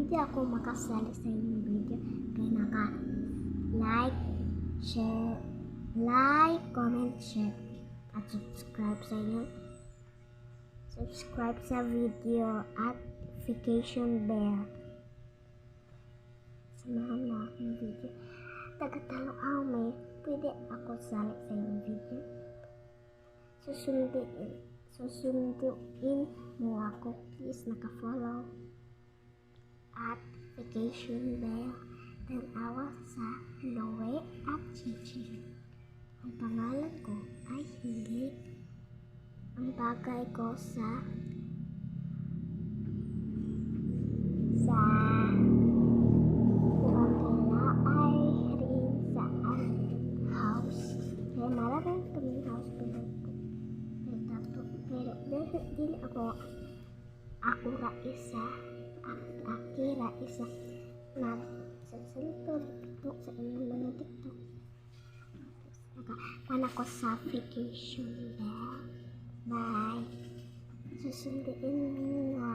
di ako makasali sa inyong video, kaya like, comment, share, at subscribe sa video at notification bell. Samahan mo akong video. Tagatalo may pwede ako sali sa inyong video. Susunduin mo ako, please naka-follow at notification bell. Tanawa sa Loe at Chichi. Ang pangalan ko ay Hili. Ang bagay ko sa Manila ay rin sa house. Kaya maraming kaming house pero dili ako ra isa nagsasalito TikTok sa inyong mga TikTok. Nakakuha ko sa vacation bell. Bye. Susunduin mo